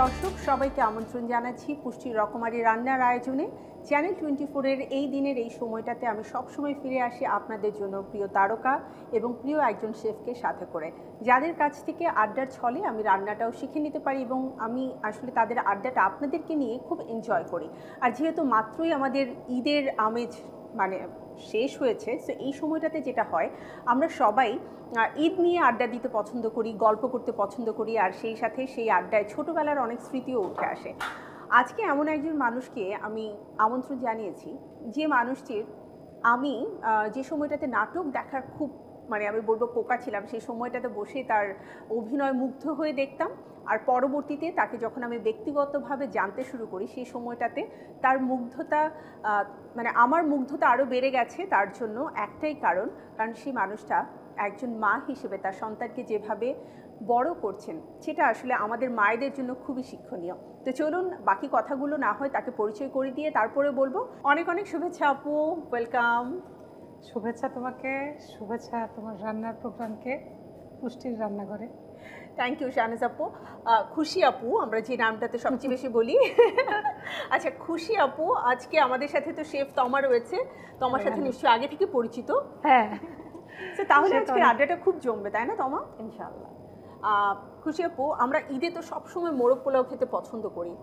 দর্শক সবাইকে আমন্ত্রণ জানাচ্ছি পুষ্টির রকমারি রান্নার আয়োজনে। চ্যানেল 24-এর এই দিনের এই সময়টাতে আমি সবসময় ফিরে আসি আপনাদের জন্য প্রিয় তারকা এবং প্রিয় একজন শেফকে সাথে করে, যাদের কাছ থেকে আড্ডার ছলে আমি রান্নাটাও শিখে নিতে পারি এবং আমি আসলে তাদের আড্ডাটা আপনাদেরকে নিয়ে খুব এনজয় করি। আর যেহেতু মাত্রই আমাদের ঈদের আমেজ মানে শেষ হয়েছে, সো এই সময়টাতে যেটা হয় আমরা সবাই ঈদ নিয়ে আড্ডা দিতে পছন্দ করি, গল্প করতে পছন্দ করি, আর সেই সাথে সেই আড্ডায় ছোটোবেলার অনেক স্মৃতিও উঠে আসে। আজকে এমন একজন মানুষকে আমি আমন্ত্রণ জানিয়েছি, যে মানুষটির আমি যে সময়টাতে নাটক দেখার খুব আমি বলবো পোকা ছিলাম, সেই সময়টাতে বসে তার অভিনয় মুগ্ধ হয়ে দেখতাম। আর পরবর্তীতে তাকে যখন আমি ব্যক্তিগতভাবে জানতে শুরু করি, সেই সময়টাতে তার মুগ্ধতা আমার মুগ্ধতা আরও বেড়ে গেছে। তার জন্য একটাই কারণ সেই মানুষটা একজন মা হিসেবে তার সন্তানকে যেভাবে বড় করছেন, সেটা আসলে আমাদের মায়েদের জন্য খুবই শিক্ষণীয়। তো চলুন বাকি কথাগুলো না হয় তাকে পরিচয় করে দিয়ে তারপরে বলবো। অনেক অনেক শুভেচ্ছা আপু, ওয়েলকাম। শুভেচ্ছা তোমাকে, শুভেচ্ছা তোমার রান্নার প্রোগ্রামকে, পুষ্টির রান্নাঘরে। থ্যাংক ইউ শাহনাজ আপু। খুশি আপু আমরা যে নামটাতে সবচেয়ে বেশি বলি। আচ্ছা খুশি আপু, আজকে আমাদের সাথে তো শেফ তমা রয়েছে। তোমার সাথে নিশ্চয়ই আগে থেকে পরিচিত। হ্যাঁ, তাহলে আজকে আড্ডাটা খুব জমবে, তাই না তমা? ইনশাআল্লাহ। খুশি আপু, আমরা ঈদে তো সবসময় মোরগ পোলাও খেতে পছন্দ করি।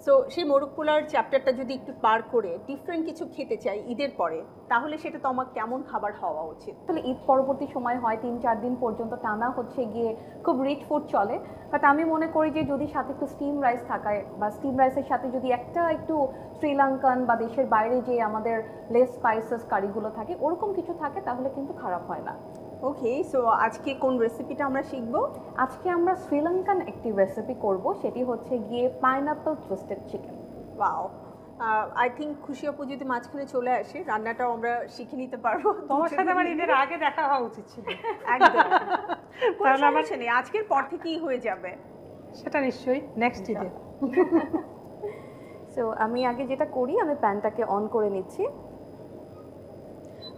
সো সেই মোরগ পোলাওর চ্যাপ্টারটা যদি একটু পার করে ডিফারেন্ট কিছু খেতে চাই ঈদের পরে, তাহলে সেটা তো আমার কেমন খাবার হওয়া উচিত? তাহলে ঈদ পরবর্তী সময় হয় 3-4 দিন পর্যন্ত টানা হচ্ছে গিয়ে খুব রিচ ফুড চলে। বাট আমি মনে করি যে যদি সাথে একটু স্টিম রাইস থাকায় বা স্টিম রাইসের সাথে যদি একটু শ্রীলঙ্কান বা দেশের বাইরে যে আমাদের লেস স্পাইসেস কারিগুলো থাকে ওরকম কিছু থাকে, তাহলে কিন্তু খারাপ হয় না। ওকে, সো আজকে কোন রেসিপিটা আমরা শিখবো? আজকে আমরা শ্রীলঙ্কান একটি রেসিপি করব, সেটি হচ্ছে গিয়ে pineapple twisted chicken. Wow, I think খুশি আপু যদি মাঝখানে চলে আসে রান্নাটাও আমরা শিখে নিতে পারবো। তোমার সাথে আমার ঈদের আগে দেখা হওয়া উচিত ছিল। একদম। তাহলে আমার আজকের পর থেকেই হয়ে যাবে সেটা নিশ্চয়ই নেক্সট ঈদে। সো আমি আগে যেটা করি, আমি প্যানটাকে অন করে নিচ্ছি।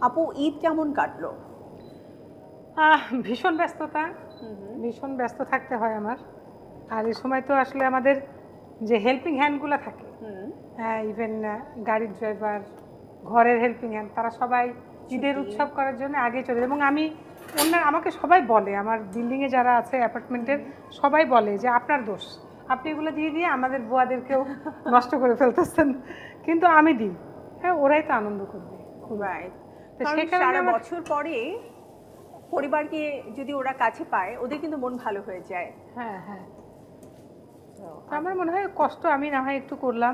আপু ঈদ কেমন কাটলো? ভীষণ ব্যস্ততা, ভীষণ ব্যস্ত থাকতে হয় আমার। আর এই সময় তো আসলে আমাদের যে হেল্পিং হ্যান্ডগুলো থাকে, ইভেন গাড়ির ড্রাইভার, ঘরের হেল্পিং হ্যান্ড, তারা সবাই ঈদের উৎসব করার জন্য আগে চলে যায়। এবং আমাকে সবাই বলে, আমার বিল্ডিংয়ে যারা আছে অ্যাপার্টমেন্টের সবাই বলে যে আপনার দোষ, আপনি এগুলো দিয়ে দিয়ে আমাদের বুয়াদেরকেও নষ্ট করে ফেলতেছেন। কিন্তু আমি দিই, হ্যাঁ ওরাই তো আনন্দ করবে। রাইট, সারা বছর পরে পরিবারকে যদি ওরা কাছে পায় ওদের কিন্তু মন ভালো হয়ে যায়। হ্যাঁ হ্যাঁ, আমার মনে হয় কষ্ট আমি না হয় একটু করলাম,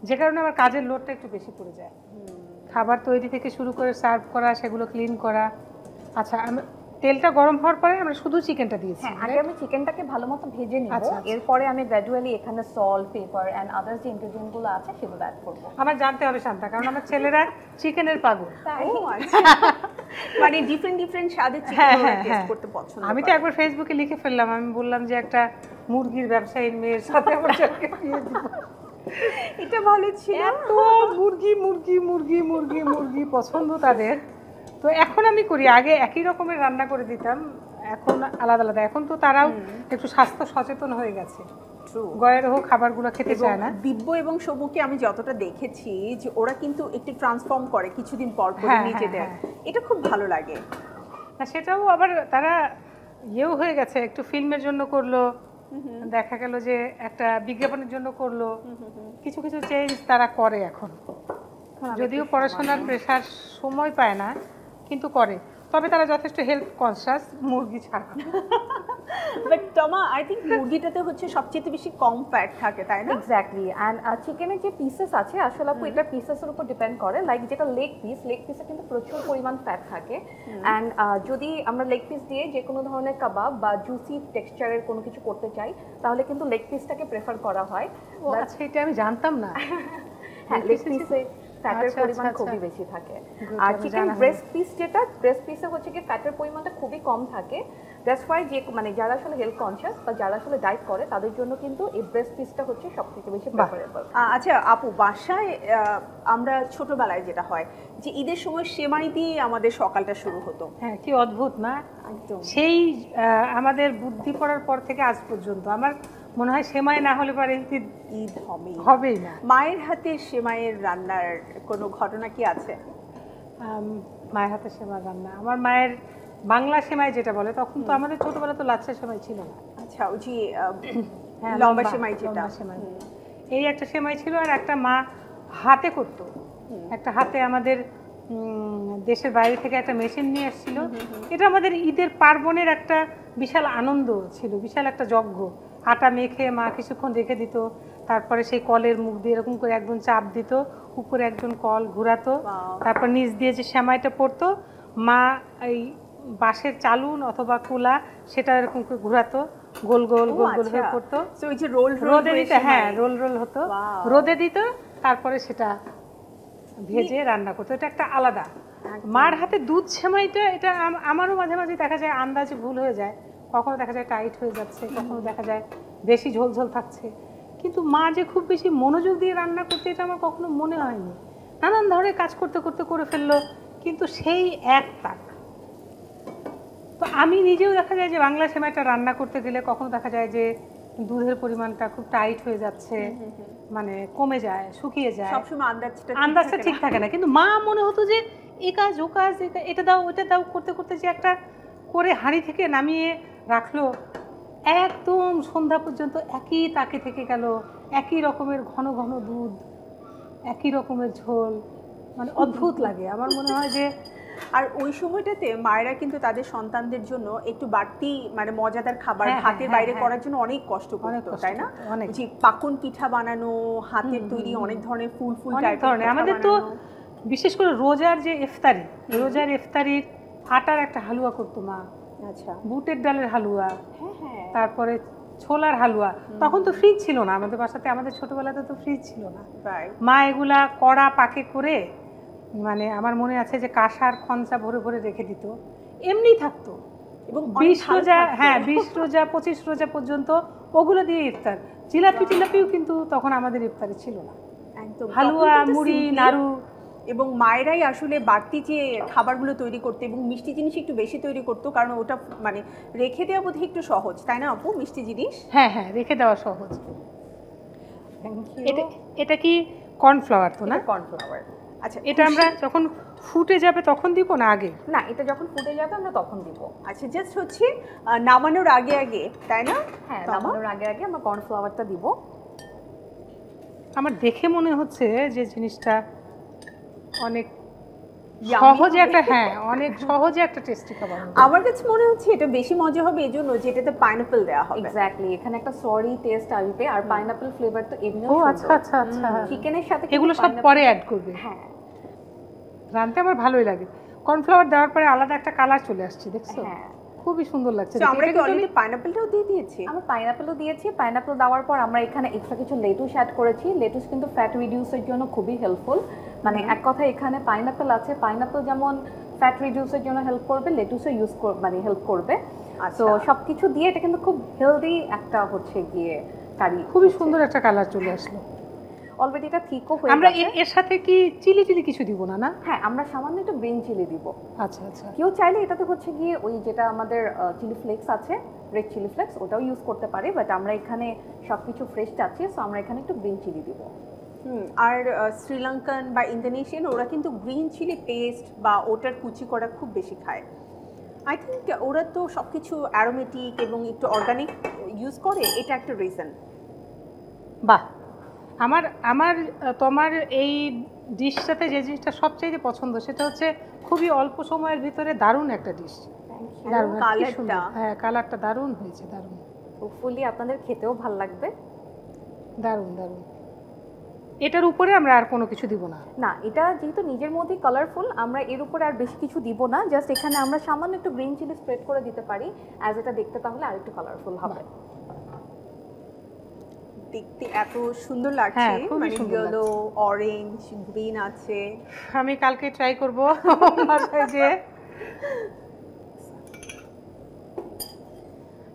যে কারণে আমার কাজের লোডটা একটু বেশি পড়ে যায়। খাবার তৈরি থেকে শুরু করে সার্ভ করা, সেগুলো ক্লিন করা। আচ্ছা, তেলটা গরম হওয়ার পরে আমরা শুধু চিকেনটা দিয়েছি। হ্যাঁ, আগে আমি চিকেনটাকে ভালো মতো ভেজে নিব, এরপরে আমি গ্র্যাজুয়ালি এখানে সল্ট, পেপার এন্ড আদার্স যে ইনগ্রেডিয়েন্টগুলো আছে সেগুলো অ্যাড করব। আমার জানতে হবে শান্তা, কারণ আমার ছেলেরা চিকেনের পাগল। মানে ডিফারেন্ট স্বাদের চিকেন টেস্ট করতে পছন্দ করে। আমি তো একবার ফেসবুকে লিখে ফেললাম, আমি বললাম যে একটা মুরগির ব্যবসায়ীর মেয়ের সাথে আমার ছেলেকে বিয়ে দিব। এটা ভালো ছিল, এত মুরগি মুরগি মুরগি মুরগি মুরগি পছন্দ তাদের। তো এখন আমি করি, আগে একই রকমের রান্না করে দিতাম, এখন আলাদা আলাদা। এখন তো তারাও একটু স্বাস্থ্য সচেতন হয়ে গেছে, গয়ের হোক খাবারগুলো খেতে চায় না। দিব্য এবং সবুকে আমি যতটা দেখেছি যে ওরা কিন্তু একটু ট্রান্সফর্ম করে কিছুদিন পর নিজেদের, এটা খুব ভালো লাগে। সেটাও আবার তারা ইয়েও হয়ে গেছে, একটু ফিল্মের জন্য করলো, দেখা গেল যে একটা বিজ্ঞাপনের জন্য করলো, কিছু কিছু চেঞ্জ তারা করে এখন। যদিও পড়াশোনার প্রেশার সময় পায় না, কিন্তু করে। তবে তারা যথেষ্ট হেলথ কনসিয়াস, মুরগি ছাড়া। বাট টমা, আই থিঙ্ক মুরগিটাতে হচ্ছে সবচেয়ে বেশি কম ফ্যাট থাকে, তাই না? এক্স্যাক্টলি। অ্যান্ড চিকেনের যে পিসেস আছে আসলে আপু এটা পিসেসের উপর ডিপেন্ড করে। লাইক যেটা লেগ পিসে কিন্তু প্রচুর পরিমাণ ফ্যাট থাকে। অ্যান্ড যদি আমরা লেগ পিস দিয়ে যে কোনো ধরনের কাবাব বা জুসি টেক্সচারের কোনো কিছু করতে চাই, তাহলে কিন্তু লেগ পিসটাকে প্রেফার করা হয়। আচ্ছা, এটা আমি জানতাম না। হ্যাঁ, লেগ পিসে ফ্যাটের পরিমাণ খুবই বেশি থাকে। আর চিকেন ব্রেস্ট পিসে হচ্ছে কি ফ্যাটের পরিমাণটা খুবই কম থাকে। দ্যাটস ওয়াই যে যারা আসলে হেলথ কনসিয়াস বা যারা আসলে ডায়েট করে তাদের জন্য কিন্তু এই ব্রেস্ট পিসটা হচ্ছে সবথেকে বেশি প্রেফারেবল। আচ্ছা আপু, বাসায় আমরা ছোটবেলায় যেটা হয় যে ঈদের সময় সেমাই দিয়ে আমাদের সকালটা শুরু হতো। হ্যাঁ, কি অদ্ভুত না? একদম সেই আমাদের বুদ্ধি পড়ার পর থেকে আজ পর্যন্ত আমার মনে হয় সেমাই না হলে পরে ঈদ হবেই না। মায়ের হাতের সেমাইয়ের রান্নার কোনো ঘটনা কি আছে? মায়ের হাতে সেমাই রান্না, আমার মায়ের বাংলা সেমাই যেটা বলে, তখন তো আমাদের ছোটবেলা তো লাচ্ছা সেমাই ছিল না। আচ্ছা, ওই যে হ্যাঁ, লম্বা সেমাই যেটা। লম্বা সেমাই। এই একটা সেমাই ছিল, আর একটা মা হাতে করতো। একটা হাতে আমাদের দেশের বাইরে থেকে একটা মেশিন নিয়ে এসেছিল। এটা আমাদের ঈদের পার্বণের একটা বিশাল আনন্দ ছিল, বিশাল একটা যজ্ঞ। আটা মেখে মা কিছুক্ষণ রেখে দিত, তারপরে সেই কলের মুখ দিয়ে এরকম করে একজন চাপ দিত, উপরে একজন কল ঘুরাতো, তারপর নিচ দিয়ে যে সেমাইটা পড়তো, মা এই বাঁশের চালুন অথবা কুলা সেটা এরকম করে ঘুরাতো, গোল গোল গোল গোল হয়ে পড়তো। ওই যে রোল রোদে দিতে, হ্যাঁ রোল রোল হতো, রোদে দিত, তারপরে সেটা ভেজে রান্না করতো। এটা একটা আলাদা। মার হাতে দুধ সেমাইটা, এটা আমারও মাঝে মাঝে দেখা যায় আন্দাজে ভুল হয়ে যায়, কখনো দেখা যায় টাইট হয়ে যাচ্ছে, কখনো দেখা যায় বেশি ঝোল ঝোল থাকছে, কিন্তু মা যে খুব বেশি মনোযোগ দিয়ে রান্না করতে, এটা আমার কখনো মনে হয়নি। নানান ধরনের কাজ করতে করতে করে ফেললো, কিন্তু সেই এক তাক। তো আমি নিজেও দেখা যায় যে বাংলা সেমাইটা রান্না করতে গেলে কখনো দেখা যায় যে দুধের পরিমাণটা খুব টাইট হয়ে যাচ্ছে, মানে কমে যায়, শুকিয়ে যায়, সবসময় আন্দাজটা ঠিক থাকে না। কিন্তু মা মনে হতো যে এ কাজ ও কাজ, এটা দাও ওটা দাও করতে করতে যে একটা করে হাঁড়ি থেকে নামিয়ে রাখলো, একদম সন্ধ্যা পর্যন্ত একই তাকে থেকে গেল, একই রকমের ঘন ঘন দুধ, একই রকমের ঝোল, মানে অদ্ভুত লাগে। আমার মনে হয় যে, আর ওই সময়টাতে মায়েরা কিন্তু তাদের সন্তানদের জন্য একটু বাড়তি মানে মজাদার খাবার হাতের বাইরে করার জন্য অনেক কষ্ট করতো, তাই না? যে পাকুন পিঠা বানানো, হাতের তৈরি অনেক ধরনের ফুল ফুল টাইপের। আমাদের তো বিশেষ করে রোজার যে ইফতারি, রোজার ইফতারির আটার একটা হালুয়া করতো মা। আচ্ছা, বুটের ডালের হালুয়া, হ্যাঁ, তারপরে ছোলার হালুয়া। তখন তো ফ্রিজ ছিল না আমাদের বাসাতে, আমাদের ছোটবেলাতে তো ফ্রিজ ছিল না। মা এগুলা কড়া পাকে করে, মানে আমার মনে আছে যে কাঁসার খঞ্চা ভরে ভরে রেখে দিত, এমনি থাকতো। এবং 20 রোজা, হ্যাঁ 20 রোজা 25 রোজা পর্যন্ত ওগুলো দিয়ে ইফতার। জিলাপিও কিন্তু তখন আমাদের ইফতারে ছিল না, একদম হালুয়া, মুড়ি, নাড়ু। এবং মায়েরাই আসলে বাড়তি যে খাবারগুলো তৈরি করতে এবং মিষ্টি জিনিস একটু বেশি তৈরি করতো, কারণ ওটা মানে রেখে দেওয়া বোধহয় একটু সহজ, তাই না আপু? মিষ্টি জিনিস, হ্যাঁ হ্যাঁ রেখে দেওয়া সহজ। এটা কি কর্নফ্লাওয়ার তো না? কর্নফ্লাওয়ার। আচ্ছা, এটা আমরা যখন ফুটে যাবে তখন দিব না আগে? না, এটা যখন ফুটে যাবে আমরা তখন দিব। আচ্ছা, জাস্ট হচ্ছে নামানোর আগে আগে, তাই না? হ্যাঁ, নামানোর আগে আগে আমরা কর্নফ্লাওয়ারটা দিব। আমার দেখে মনে হচ্ছে যে জিনিসটা অনেক সহজে একটা, হ্যাঁ অনেক সহজে একটা টেস্টি খাবার। আমার কাছে মনে হচ্ছে এটা বেশি মজা হবে এজন্য যেটাতে পাইনাপল দেওয়া হবে। এক্স্যাক্টলি, এখানে একটা সরি টেস্ট আসবে, আর পাইনাপল ফ্লেভার তো এমনিও। ও আচ্ছা আচ্ছা আচ্ছা, চিকেনের সাথে এগুলো সব পরে অ্যাড করবে? হ্যাঁ, রান্নাতে আমার ভালোই লাগে। কর্নফ্লাওয়ার দেওয়ার পরে আলাদা একটা কালার চলে আসছে, দেখছো? হ্যাঁ, খুবই সুন্দর লাগছে। আমরা কি অলরেডি পাইনাপলটাও দিয়ে দিয়েছি? আমরা পাইনাপলও দিয়েছি। পাইনাপল দেওয়ার পর আমরা এখানে এক্সট্রা কিছু লেটুস অ্যাড করেছি। লেটুস কিন্তু ফ্যাট রিডিউসের জন্য খুবই হেল্পফুল। মানে এক কথা এখানে পাইনাপল আছে, পাইনাপল যেমন ফ্যাট রিডিউসের জন্য হেল্প করবে, লেটুসও মানে হেল্প করবে। তো সবকিছু দিয়ে এটা কিন্তু খুব হেলদি একটা হচ্ছে গিয়ে কারি। খুবই সুন্দর একটা কালার চলে আসলো। অলরেডি এটা ঠিকও হয়ে গেছে। আমরা এর সাথে কি চিলি কিছু দিব না? না, হ্যাঁ আমরা সামান্য একটু গ্রিন চিলি দিব। আচ্ছা আচ্ছা। কেউ চাইলে এটাতে হচ্ছে গিয়ে ওই যেটা আমাদের চিলি ফ্লেক্স আছে, রেড চিলি ফ্লেক্স, ওটাও ইউজ করতে পারে, বাট আমরা এখানে সবকিছু ফ্রেশ চাচ্ছি, সো আমরা এখানে একটু গ্রিন চিলি দিব। আর শ্রীলঙ্কান বা ইন্দোনেশিয়ান ওরা কিন্তু গ্রিন চিলি পেস্ট বা ওটার কুচি করা খুব বেশি খায়। আই থিঙ্ক ওরা তো সব কিছু অ্যারোমেটিক এবং একটু অর্গানিক ইউজ করে, এটা একটা রিজন। বাহ, আমার তোমার এই ডিশটাতে যে জিনিসটা সবচেয়ে পছন্দ সেটা হচ্ছে খুবই অল্প সময়ের ভিতরে দারুণ একটা ডিশ। দারুণ কালারটা, হ্যাঁ কালারটা দারুণ হয়েছে, দারুণ। হোপফুলি আপনাদের খেতেও ভালো লাগবে। দারুণ দারুণ। এটার উপরে আমরা আর কোনো কিছু দিব না? না, এটা যেহেতু নিজের মধ্যেই কালারফুল, আমরা এর উপরে আর বেশি কিছু দিব না। জাস্ট এখানে আমরা সামান্য একটু গ্রিন চিলি স্প্রেড করে দিতে পারি, অ্যাজ এটা দেখতে তাহলে আরেকটু কালারফুল হবে। দেখতে এত সুন্দর লাগছে, মানে ইয়েলো, অরেঞ্জ, গ্রিন আছে। আমি কালকে ট্রাই করব বাসায় যে।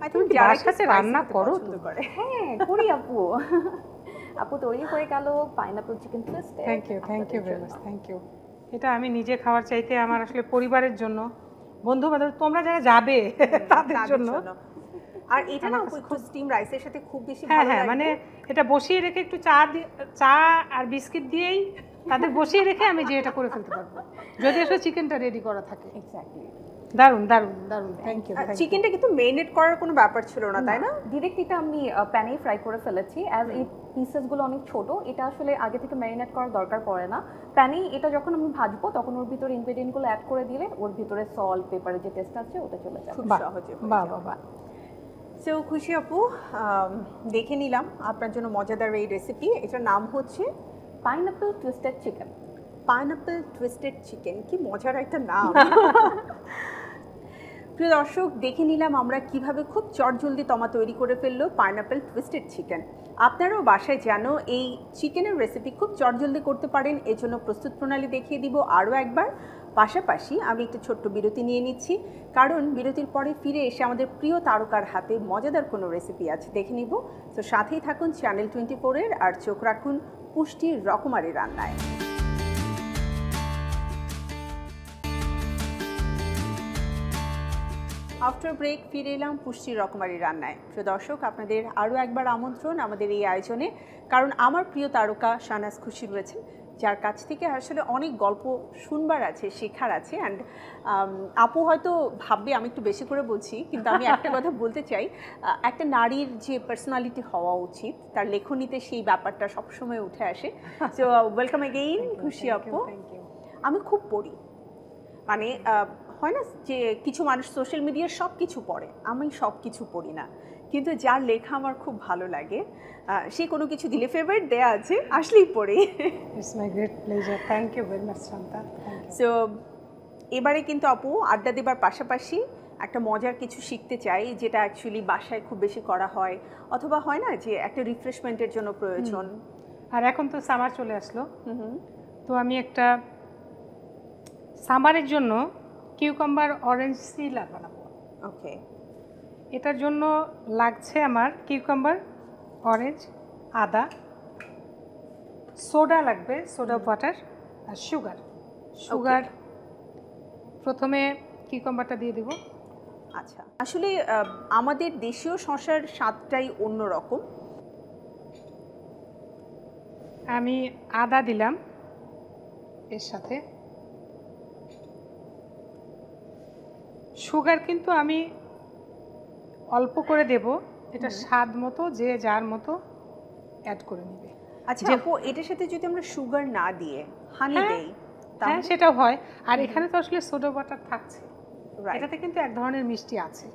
আই থিঙ্ক যারা সাথে রান্না করো তো? হ্যাঁ করি আপু। আপু তৈরি হয়ে গেল pineapple chicken twist. Thank you very much, thank you. এটা আমি নিজে খাওয়ার চাইতে আমার আসলে পরিবারের জন্য, বন্ধু বান্ধব, তোমরা যারা যাবে তাদের জন্য। আর এটা না একটু স্টিম রাইসের সাথে খুব বেশি হ্যাঁ ভালো হ্যাঁ লাগে। মানে এটা বসিয়ে রেখে একটু চা আর বিস্কিট দিয়েই তাদের বসিয়ে রেখে আমি যে এটা করে ফেলতে পারবো, যদি আসলে চিকেনটা রেডি করা থাকে। এক্স্যাক্টলি। দারুণ দারুণ দারুণ, থ্যাংক ইউ। চিকেনটা কিন্তু মেরিনেট করার কোনো ব্যাপার ছিল না, তাই না? ডিরেক্ট এটা আমি প্যানেই ফ্রাই করে ফেলেছি, অ্যাজ এই পিসেসগুলো অনেক ছোট, এটা আসলে আগে থেকে ম্যারিনেট করার দরকার পড়ে না। প্যানেই এটা যখন আমি ভাজবো তখন ওর ভিতরে ইনগ্রেডিয়েন্টগুলো অ্যাড করে দিলে ওর ভিতরে সল্ট পেপারের যে টেস্ট আছে ওটা চলে যাবে। খুব সহজে। বাহ বাহ বাহ। সো খুশি আপু, দেখে নিলাম আপনার জন্য মজাদার এই রেসিপি। এটার নাম হচ্ছে pineapple twisted chicken. Pineapple twisted chicken, কি মজার একটা নাম। প্রিয় দর্শক, দেখে নিলাম আমরা কিভাবে খুব চটজলদি তমা তৈরি করে ফেললো পাইনাপল টুইস্টেড চিকেন। আপনারাও বাসায় যেন এই চিকেনের রেসিপি খুব চটজলদি করতে পারেন, এজন্য প্রস্তুত প্রণালী দেখিয়ে দিব আরও একবার। পাশাপাশি আমি একটু ছোট্ট বিরতি নিয়ে নিচ্ছি, কারণ বিরতির পরে ফিরে এসে আমাদের প্রিয় তারকার হাতে মজাদার কোনো রেসিপি আছে, দেখে নিব। তো সাথেই থাকুন চ্যানেল 24-এর, আর চোখ রাখুন পুষ্টির রকমারি রান্নায়। আফটার ব্রেক ফিরে এলাম পুষ্টির রকমারি রান্নায়। প্রিয় দর্শক, আপনাদের আরও একবার আমন্ত্রণ আমাদের এই আয়োজনে, কারণ আমার প্রিয় তারকা শাহনাজ খুশি রয়েছে, যার কাছ থেকে আসলে অনেক গল্প শুনবার আছে, শেখার আছে। অ্যান্ড আপু হয়তো ভাববে আমি একটু বেশি করে বলছি, কিন্তু আমি একটা কথা বলতে চাই, একটা নারীর যে পার্সোনালিটি হওয়া উচিত, তার লেখনীতে সেই ব্যাপারটা সবসময় উঠে আসে। সো ওয়েলকাম এগেইন খুশি আপু। আমি খুব পড়ি, মানে হয় না যে কিছু মানুষ সোশ্যাল মিডিয়ার সব কিছু পড়ে, আমি সব কিছু পড়ি না, কিন্তু যার লেখা আমার খুব ভালো লাগে, সে কোনো কিছু দিলে ফেভারিট দেয়া আছে, আসলেই পড়ি। It's my great pleasure, thank you very much Shanta. So এবারে কিন্তু আপু আড্ডা দেবার পাশাপাশি একটা মজার কিছু শিখতে চাই, যেটা অ্যাকচুয়ালি বাসায় খুব বেশি করা হয়, অথবা হয় না যে একটা রিফ্রেশমেন্টের জন্য প্রয়োজন। আর এখন তো সামার চলে আসলো, তো আমি একটা সামারের জন্য কিউকাম্বার অরেঞ্জ সিলার বানাবো। ওকে, এটার জন্য লাগছে আমার কিউকাম্বার, অরেঞ্জ, আদা, সোডা লাগবে, সোডা ওয়াটার, আর সুগার। প্রথমে কিউকাম্বারটা দিয়ে দেব। আচ্ছা, আসলে আমাদের দেশীয় শসার স্বাদটাই অন্যরকম। আমি আদা দিলাম এর সাথে, সুগার কিন্তু আমি অল্প করে দেব, এটা স্বাদ মতো যে যার মতো অ্যাড করে নেবে। আচ্ছা আপু, এটার সাথে যদি আমরা সুগার না দিয়ে হানি দেই, হ্যাঁ সেটাও হয়। আর এখানে তো আসলে সোডা ওয়াটার থাকছে, Right. এটাতে কিন্তু এক ধরনের মিষ্টি আছে।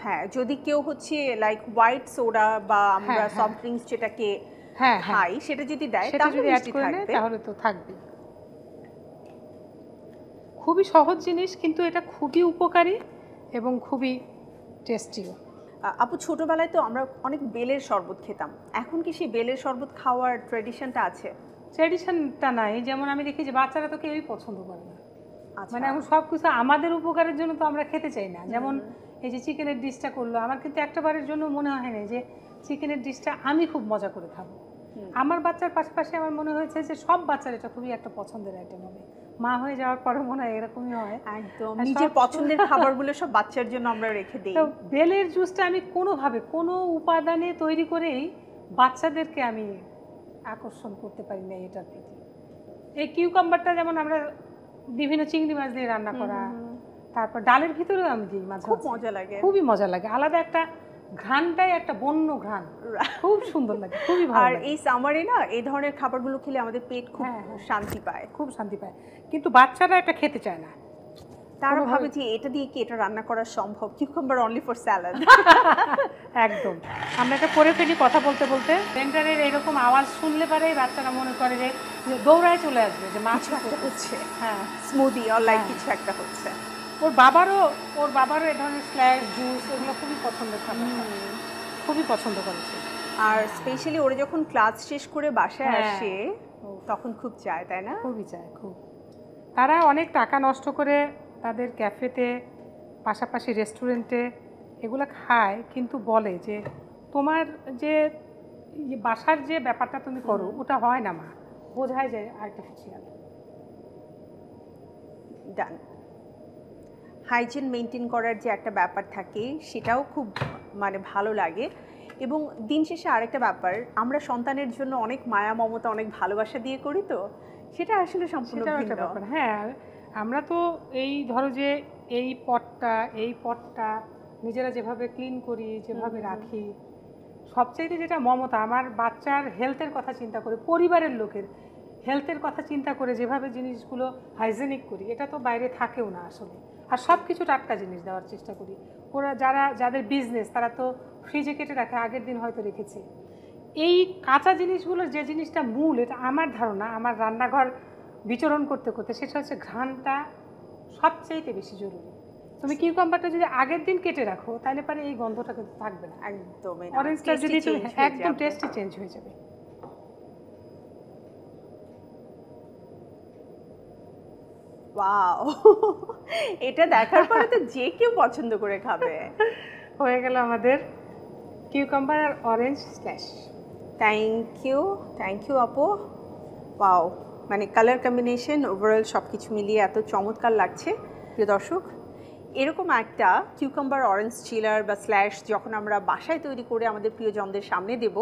হ্যাঁ, যদি কেউ হচ্ছে লাইক হোয়াইট সোডা বা আমরা সফট ড্রিঙ্কস যেটাকে খাই, সেটা যদি দেয়, সেটা যদি অ্যাড করে নেয় তাহলে তো থাকবে। খুবই সহজ জিনিস, কিন্তু এটা খুবই উপকারী এবং খুবই টেস্টিও। আপু, ছোটবেলায় তো আমরা অনেক বেলের শরবত খেতাম, এখন কি সেই বেলের শরবত খাওয়ার ট্র্যাডিশনটা আছে? ট্র্যাডিশনটা নাই, যেমন আমি দেখি যে বাচ্চারা তো কেউই পছন্দ করে না। আচ্ছা, মানে এখন সব কিছু আমাদের উপকারের জন্য তো আমরা খেতে চাই না। যেমন এই যে চিকেনের ডিশটা করলো, আমার কিন্তু একটাবারের জন্য মনে হয় না যে চিকেনের ডিশটা আমি খুব মজা করে খাবো। আমার বাচ্চার পাশাপাশি আমার মনে হয়েছে যে সব বাচ্চার এটা খুবই একটা পছন্দের আইটেম হবে। মা হয়ে যাওয়ার পরে মনে হয় এরকমই হয়, একদম নিজের পছন্দের খাবারগুলো সব বাচ্চার জন্য আমরা রেখে দিই। তো বেলের জুসটা আমি কোনোভাবে কোনো উপাদানে তৈরি করেই বাচ্চাদেরকে আমি আকর্ষণ করতে পারি না এটার প্রতি। এই কিউকাম্বারটা যেমন আমরা বিভিন্ন চিংড়ি মাছ দিয়ে রান্না করা, তারপর ডালের ভিতরেও আমি দিই, মাঝে খুব মজা লাগে, খুবই মজা লাগে। আলাদা একটা ঘ্রাণটাই একটা বন্য ঘ্রাণ, খুব সুন্দর লাগে, খুবই ভালো আর লাগে। এই সামারে না এই ধরনের খাবারগুলো খেলে আমাদের পেট খুব শান্তি পায়, খুব শান্তি পায়। কিন্তু বাচ্চারা এটা খেতে চায় না, তারা ভাবে যে এটা দিয়ে কি এটা রান্না করা সম্ভব, কিউকাম্বার অনলি ফর স্যালাড। একদম। আমরা এটা করে ফেলি কথা বলতে বলতে, ব্লেন্ডারের এরকম আওয়াজ শুনলে পারেই বাচ্চারা মনে করে যে দৌড়ায় চলে আসবে যে মাছ হচ্ছে, হ্যাঁ স্মুদি অর লাইক কিছু একটা হচ্ছে। ওর বাবারও এই ধরনের স্ল্যাশ জুস এগুলো খুবই পছন্দের খাবার, খুবই পছন্দ করেছে। আর স্পেশালি ওরা যখন ক্লাস শেষ করে বাসায় আসে তখন খুব চায়, তাই না? খুবই চায়, খুব। তারা অনেক টাকা নষ্ট করে তাদের ক্যাফেতে, পাশাপাশি রেস্টুরেন্টে এগুলো খায়, কিন্তু বলে যে তোমার যে বাসার যে ব্যাপারটা তুমি করো ওটা হয় না মা, বোঝায় যায় আর্টিফিশিয়াল। ডান। হাইজিন মেনটেন করার যে একটা ব্যাপার থাকে সেটাও খুব মানে ভালো লাগে। এবং দিন শেষে আরেকটা ব্যাপার, আমরা সন্তানের জন্য অনেক মায়া মমতা অনেক ভালোবাসা দিয়ে করি, তো সেটা আসলে সম্পূর্ণ সেটাও একটা ভিন্ন। ব্যাপার। হ্যাঁ, আমরা তো এই ধরো যে এই পটটা নিজেরা যেভাবে ক্লিন করি, যেভাবে রাখি, সবচাইতে যেটা মমতা, আমার বাচ্চার হেলথের কথা চিন্তা করে, পরিবারের লোকের হেলথের কথা চিন্তা করে যেভাবে জিনিসগুলো হাইজেনিক করি, এটা তো বাইরে থাকেও না আসলে। আর সব কিছু টাটকা জিনিস দেওয়ার চেষ্টা করি। ওরা যাদের বিজনেস, তারা তো ফ্রিজে কেটে রাখে, আগের দিন হয়তো রেখেছে। এই কাঁচা জিনিসগুলোর যে জিনিসটা মূল, এটা আমার ধারণা, আমার রান্নাঘর বিচরণ করতে করতে, সেটা হচ্ছে ঘ্রাণটা সবচাইতে বেশি জরুরি। তুমি কিউকাম্বারটা যদি আগের দিন কেটে রাখো, তাহলে পরে এই গন্ধটা কিন্তু থাকবে না। একদমই না, অরেঞ্জটা tasty যদি তুমি change হয়ে একদম যাবে। টেস্টি চেঞ্জ হয়ে যাবে। ওয়াও, এটা দেখার পরে তো যে কেউ পছন্দ করে খাবে। হয়ে গেল আমাদের কিউকাম্বার আর অরেঞ্জ স্ল্যাশ। থ্যাংক ইউ আপু। ওয়াও, মানে কালার কম্বিনেশন ওভারঅল সব কিছু মিলিয়ে এত চমৎকার লাগছে। প্রিয় দর্শক, এরকম একটা কিউকাম্বার অরেঞ্জ চিলার বা স্ল্যাশ যখন আমরা বাসায় তৈরি করে আমাদের প্রিয়জনদের সামনে দেব,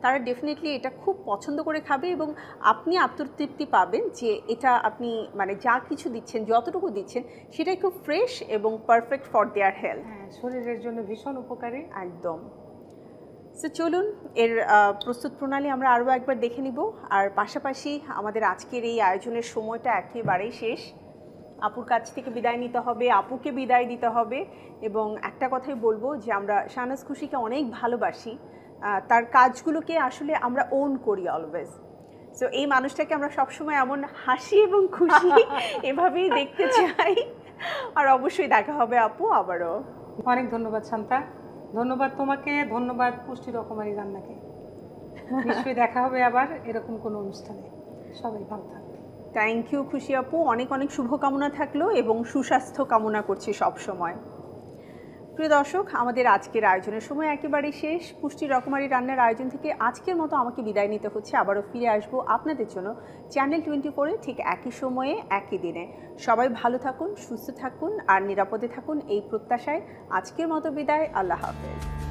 তারা ডেফিনেটলি এটা খুব পছন্দ করে খাবে এবং আপনি আত্মতৃপ্তি পাবেন যে এটা আপনি মানে যা কিছু দিচ্ছেন, যতটুকু দিচ্ছেন, সেটাই খুব ফ্রেশ এবং পারফেক্ট ফর দেয়ার হেলথ। হ্যাঁ, শরীরের জন্য ভীষণ উপকারী। একদম। সো চলুন এর প্রস্তুত প্রণালী আমরা আরও একবার দেখে নিব। আর পাশাপাশি আমাদের আজকের এই আয়োজনের সময়টা একেবারেই শেষ। আপুর কাছ থেকে বিদায় নিতে হবে, আপুকে বিদায় দিতে হবে। এবং একটা কথাই বলবো যে আমরা শাহনাজ খুশিকে অনেক ভালোবাসি, তার কাজগুলোকে আসলে আমরা ওন করি অলওয়েজ। সো এই মানুষটাকে আমরা সবসময় এমন হাসি এবং খুশি এভাবেই দেখতে চাই। আর অবশ্যই দেখা হবে আপু আবারও। অনেক ধন্যবাদ শান্তা, ধন্যবাদ তোমাকে, ধন্যবাদ পুষ্টি রকমারি রান্নাকে। নিশ্চয়ই দেখা হবে আবার এরকম কোনো অনুষ্ঠানে। সবাই ভালো থাকবে। থ্যাংক ইউ খুশি আপু, অনেক অনেক শুভকামনা থাকলো এবং সুস্বাস্থ্য কামনা করছি সব সময়। প্রিয় দর্শক, আমাদের আজকের আয়োজনের সময় একেবারে শেষ। পুষ্টি রকমারি রান্নার আয়োজন থেকে আজকের মতো আমাকে বিদায় নিতে হচ্ছে। আবারও ফিরে আসবো আপনাদের জন্য চ্যানেল 24-এ ঠিক একই সময়ে একই দিনে। সবাই ভালো থাকুন, সুস্থ থাকুন আর নিরাপদে থাকুন, এই প্রত্যাশায় আজকের মতো বিদায়। আল্লাহ হাফেজ।